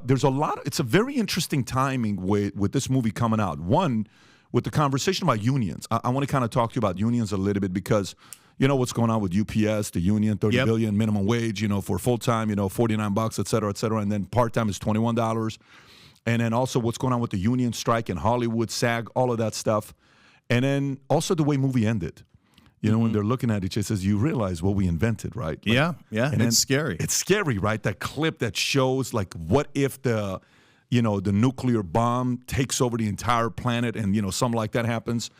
there's a lot. It's a very interesting timing with this movie coming out. One, with the conversation about unions. I want to kind of talk to you about unions a little bit because you know what's going on with UPS, the union, $30 billion minimum wage, for full-time, $49, et cetera, and then part-time is $21. And then also what's going on with the union strike in Hollywood, SAG, all of that stuff. And then also the way movie ended. When they're looking at each other, it says, you realize what we invented, right? Yeah, and it's scary. It's scary, right? That clip that shows, like, what if the nuclear bomb takes over the entire planet and, something like that happens.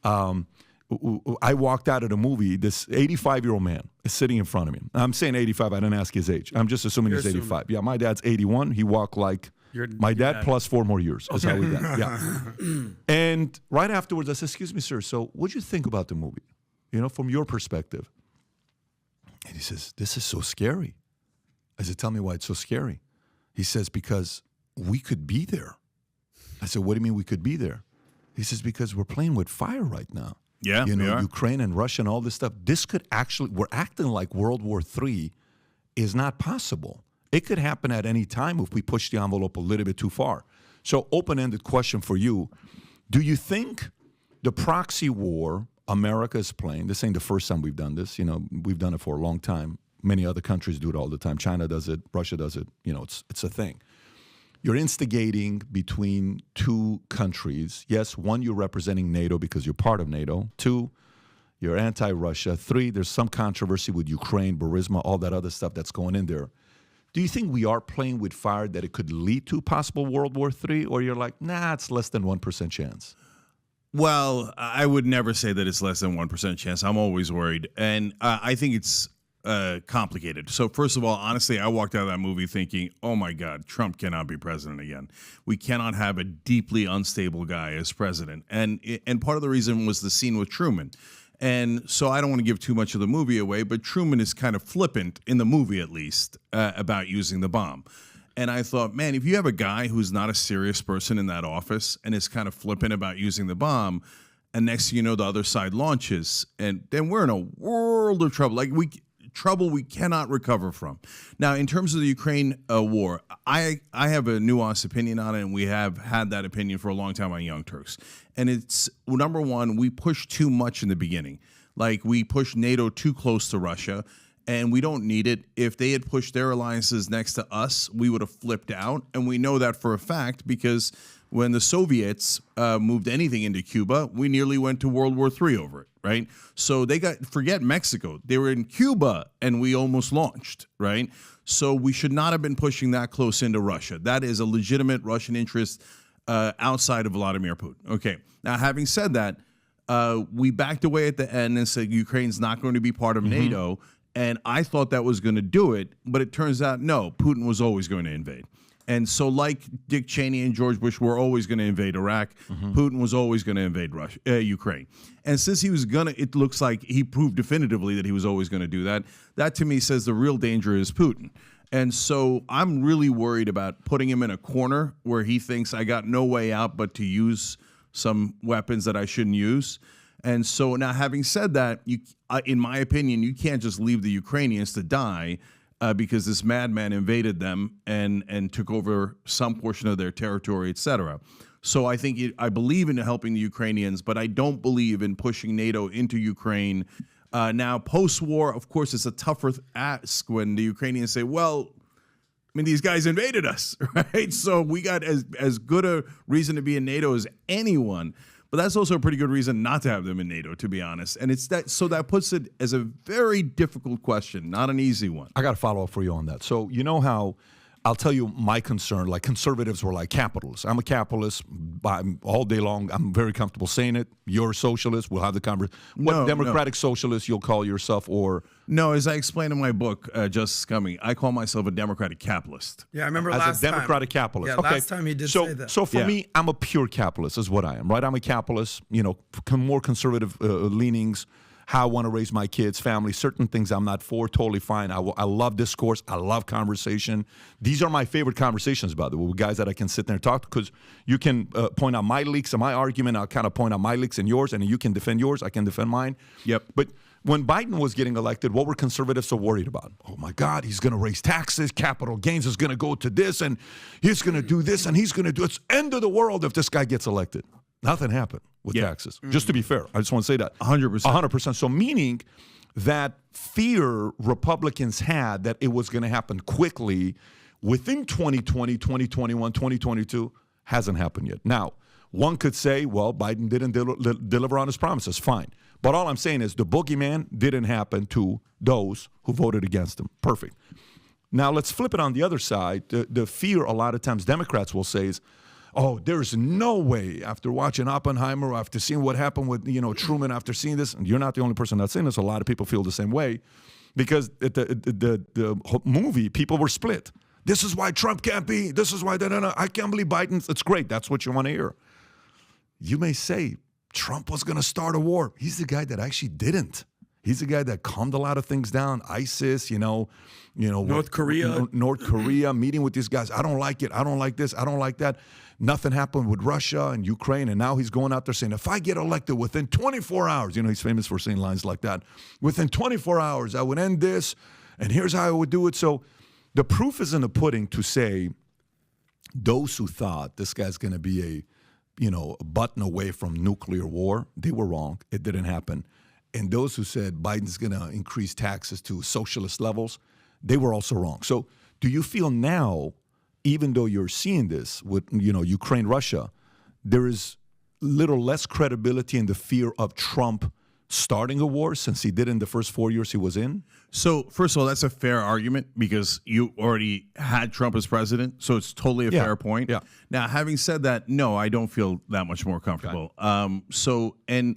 I walked out of the movie. This 85-year-old man is sitting in front of me. I'm saying 85. I didn't ask his age. I'm just assuming he's 85. Yeah, my dad's 81. He walked like my dad plus 4 more years. Is how we got. Yeah. And right afterwards, I said, excuse me, sir, so what'd you think about the movie? From your perspective. And he says, this is so scary. I said, tell me why it's so scary. He says, because we could be there. I said, what do you mean we could be there? He says, because we're playing with fire right now. Yeah, Ukraine and Russia and all this stuff. This could we're acting like World War III is not possible. It could happen at any time if we push the envelope a little bit too far. So open-ended question for you. Do you think the proxy war America is playing, this ain't the first time we've done this. We've done it for a long time. Many other countries do it all the time. China does it. Russia does it. It's a thing. You're instigating between two countries. Yes, one, you're representing NATO because you're part of NATO. 2, you're anti-Russia. 3, there's some controversy with Ukraine, Burisma, all that other stuff that's going in there. Do you think we are playing with fire that it could lead to possible World War III? Or you're like, nah, it's less than 1% chance? Well, I would never say that it's less than 1% chance. I'm always worried. And I think it's complicated. So first of all, honestly, I walked out of that movie thinking, oh my God, Trump cannot be president again. We cannot have a deeply unstable guy as president. And part of the reason was the scene with Truman. And so I don't want to give too much of the movie away, but Truman is kind of flippant, in the movie at least, about using the bomb. And I thought, man, if you have a guy who's not a serious person in that office and is kind of flippant about using the bomb, and next thing you know, the other side launches, and then we're in a world of trouble. Trouble we cannot recover from. Now, in terms of the Ukraine war, I have a nuanced opinion on it, and we have had that opinion for a long time on Young Turks. And it's, number one, we pushed too much in the beginning. Like, we pushed NATO too close to Russia, and we don't need it. If they had pushed their alliances next to us, we would have flipped out, and we know that for a fact because when the Soviets moved anything into Cuba, we nearly went to World War III over it, right? So forget Mexico. They were in Cuba, and we almost launched, right? So we should not have been pushing that close into Russia. That is a legitimate Russian interest outside of Vladimir Putin. Okay, now having said that, we backed away at the end and said Ukraine's not going to be part of NATO, and I thought that was going to do it, but it turns out, no, Putin was always going to invade. And so like Dick Cheney and George Bush were always going to invade Iraq, Putin was always going to invade Ukraine. And since he was going to, it looks like he proved definitively that he was always going to do that. That to me says the real danger is Putin. And so I'm really worried about putting him in a corner where he thinks I got no way out but to use some weapons that I shouldn't use. And so now having said that, in my opinion, you can't just leave the Ukrainians to die because this madman invaded them and took over some portion of their territory, etc. So I believe in helping the Ukrainians, but I don't believe in pushing NATO into Ukraine. Now, post-war, of course, it's a tougher ask when the Ukrainians say, well, I mean, these guys invaded us, right? So we got as good a reason to be in NATO as anyone. But that's also a pretty good reason not to have them in NATO, to be honest. And it's that puts it as a very difficult question, not an easy one. I got to follow up for you on that. So you know how I'll tell you my concern, like conservatives were like capitalists. I'm a capitalist all day long. I'm very comfortable saying it. You're a socialist. We'll have the conversation. What democratic socialist you'll call yourself or? No, as I explained in my book, Justice Coming, I call myself a democratic capitalist. Yeah, I remember as a democratic capitalist. Yeah, last time he did say that. So for me, I'm a pure capitalist is what I am, right? I'm a capitalist, more conservative leanings, how I want to raise my kids, family, certain things I'm not for, totally fine. I love discourse. I love conversation. These are my favorite conversations, by the way, with guys that I can sit there and talk to because you can point out my leaks and my argument. I'll kind of point out my leaks and yours, and you can defend yours. I can defend mine. Yep. But When Biden was getting elected, what were conservatives so worried about? Oh, my God, he's going to raise taxes. Capital gains is going to go to this, and he's going to do this, and he's going to do it. It's end of the world if this guy gets elected. Nothing happened with taxes. Just to be fair, I just want to say that. 100%. 100%. So meaning that fear Republicans had that it was going to happen quickly within 2020, 2021, 2022 hasn't happened yet. Now, one could say, well, Biden didn't deliver on his promises. Fine. But all I'm saying is the boogeyman didn't happen to those who voted against him. Perfect. Now, let's flip it on the other side. The fear a lot of times Democrats will say is, oh, there's no way after watching Oppenheimer, after seeing what happened with Truman, after seeing this, and you're not the only person that's saying this. A lot of people feel the same way because at the movie, people were split. This is why Trump can't be. This is why I can't believe Biden. It's great. That's what you want to hear. You may say Trump was going to start a war. He's the guy that actually didn't. He's the guy that calmed a lot of things down. ISIS, North Korea, meeting with these guys. I don't like it. I don't like this. I don't like that. Nothing happened with Russia and Ukraine, and now he's going out there saying, if I get elected within 24 hours, he's famous for saying lines like that, within 24 hours, I would end this, and here's how I would do it. So the proof is in the pudding to say those who thought this guy's going to be a button away from nuclear war, they were wrong. It didn't happen. And those who said Biden's going to increase taxes to socialist levels, they were also wrong. So do you feel now, even though you're seeing this with, Ukraine, Russia, there is little less credibility in the fear of Trump starting a war since he did in the first 4 years he was in? So, first of all, that's a fair argument because you already had Trump as president, so it's totally a fair point. Yeah. Now, having said that, no, I don't feel that much more comfortable. Okay. And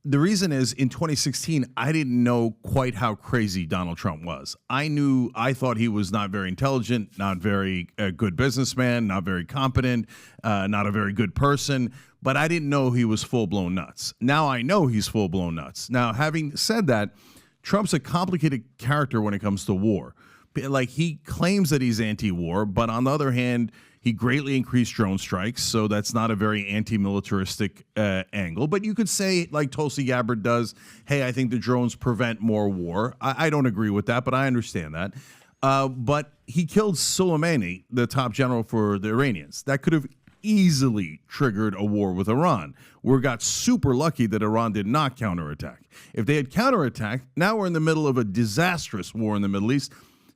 the reason is in 2016, I didn't know quite how crazy Donald Trump was. I thought he was not very intelligent, not very good businessman, not very competent, not a very good person, but I didn't know he was full-blown nuts. Now I know he's full-blown nuts. Now, having said that, Trump's a complicated character when it comes to war. Like, he claims that he's anti-war, but on the other hand, he greatly increased drone strikes, so that's not a very anti-militaristic angle. But you could say, like Tulsi Gabbard does, hey, I think the drones prevent more war. I don't agree with that, but I understand that. But he killed Soleimani, the top general for the Iranians. That could have easily triggered a war with Iran. We got super lucky that Iran did not counterattack. If they had counterattacked, now we're in the middle of a disastrous war in the Middle East.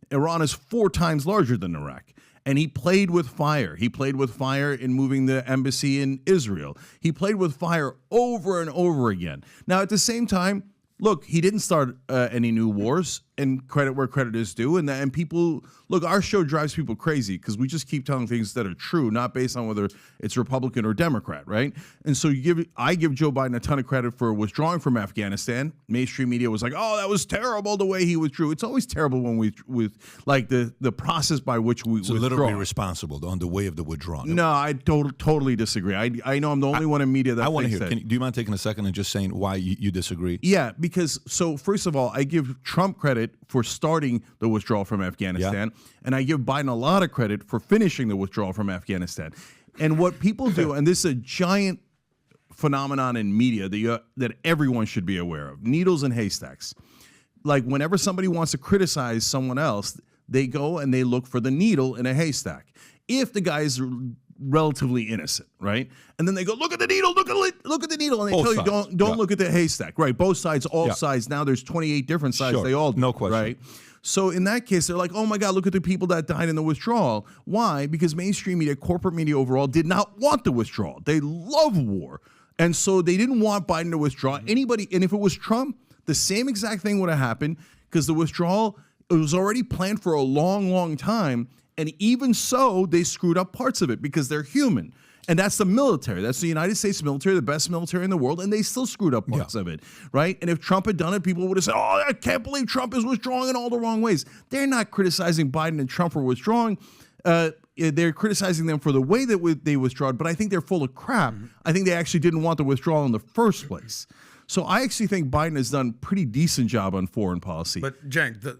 Iran is 4 times larger than Iraq. And he played with fire. He played with fire in moving the embassy in Israel. He played with fire over and over again. Now, at the same time, look, he didn't start any new wars, and credit where credit is due. And people, look, our show drives people crazy because we just keep telling things that are true, not based on whether it's Republican or Democrat, right? And so I give Joe Biden a ton of credit for withdrawing from Afghanistan. Mainstream media was like, oh, that was terrible the way he withdrew. It's always terrible when the process by which we withdraw. It's a little bit irresponsible on the way of the withdrawal. No, I totally disagree. I know I'm the only one in media that I want to thinks hear. that. Do you mind taking a second and just saying why you disagree? Yeah, because, so first of all, I give Trump credit for starting the withdrawal from Afghanistan, and I give Biden a lot of credit for finishing the withdrawal from Afghanistan. And what people do, and this is a giant phenomenon in media that everyone should be aware of, needles and haystacks. Like, whenever somebody wants to criticize someone else, they go and they look for the needle in a haystack. If the guy is relatively innocent, right? And then they go, look at the needle, look at the needle, and they tell you don't look at the haystack, right? Both sides, all sides. Now there's 28 different sides. Sure. They all do, no question, right? So in that case, they're like, oh my God, look at the people that died in the withdrawal. Why? Because mainstream media, corporate media overall, did not want the withdrawal. They love war, and so they didn't want Biden to withdraw. Anybody, and if it was Trump, the same exact thing would have happened because the withdrawal, it was already planned for a long, long time. And even so, they screwed up parts of it because they're human. And that's the military. That's the United States military, the best military in the world, and they still screwed up parts of it, right? And if Trump had done it, people would have said, oh, I can't believe Trump is withdrawing in all the wrong ways. They're not criticizing Biden and Trump for withdrawing. They're criticizing them for the way that they withdrew, but I think they're full of crap. Mm-hmm. I think they actually didn't want the withdrawal in the first place. So I actually think Biden has done a pretty decent job on foreign policy. But, Cenk,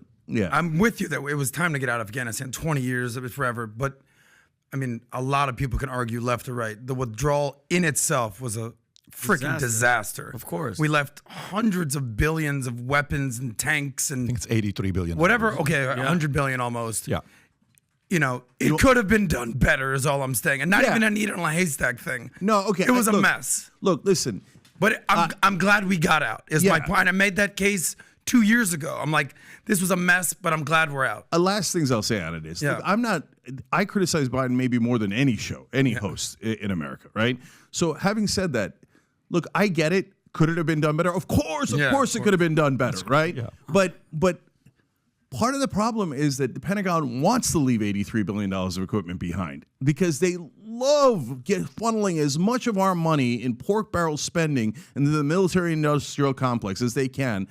I'm with you that it was time to get out of Afghanistan. 20 years, it was forever. But, I mean, a lot of people can argue left or right. The withdrawal in itself was a freaking disaster. Of course. We left hundreds of billions of weapons and tanks and I think it's $83 billion. whatever. Okay, 100 billion almost. Yeah. You know, it could have been done better is all I'm saying. And not even a needle in a haystack thing. No, okay. It was a mess. Look, listen. But I'm glad we got out is my point. I made that case 2 years ago. I'm like, this was a mess, but I'm glad we're out. Last things I'll say out of this. Yeah. Look, I criticize Biden maybe more than any host in America, right? So having said that, look, I get it. Could it have been done better? Of course it could have been done better, right? Yeah. But part of the problem is that the Pentagon wants to leave $83 billion of equipment behind because they love funneling as much of our money in pork barrel spending into the military-industrial complex as they can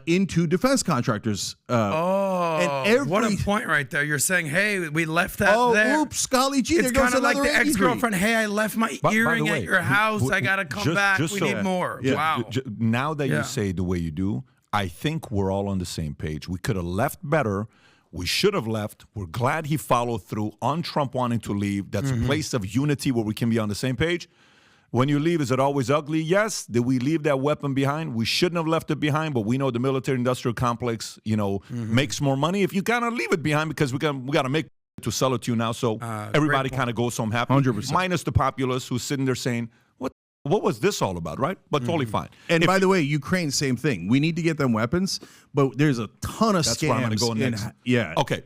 into defense contractors. What a point right there. You're saying, hey, we left that there. Oops, golly gee, It's there goes kind of like another the ex-girlfriend. Hey, I left my By the earring way, at your house. I got to come back. We need more. Yeah. Wow. Now that you say the way you do, I think we're all on the same page. We could have left better. We should have left. We're glad he followed through on Trump wanting to leave. That's a place of unity where we can be on the same page. When you leave, is it always ugly? Yes. Did we leave that weapon behind? We shouldn't have left it behind, but we know the military-industrial complex, makes more money if you kind of leave it behind because we got to make to sell it to you now. So everybody kind of goes home happy. 100%. Minus the populace who's sitting there saying, what was this all about, right? But totally fine. And by the way, Ukraine, same thing. We need to get them weapons, but there's a ton of scams. That's where I'm going to go next. Yeah. Okay.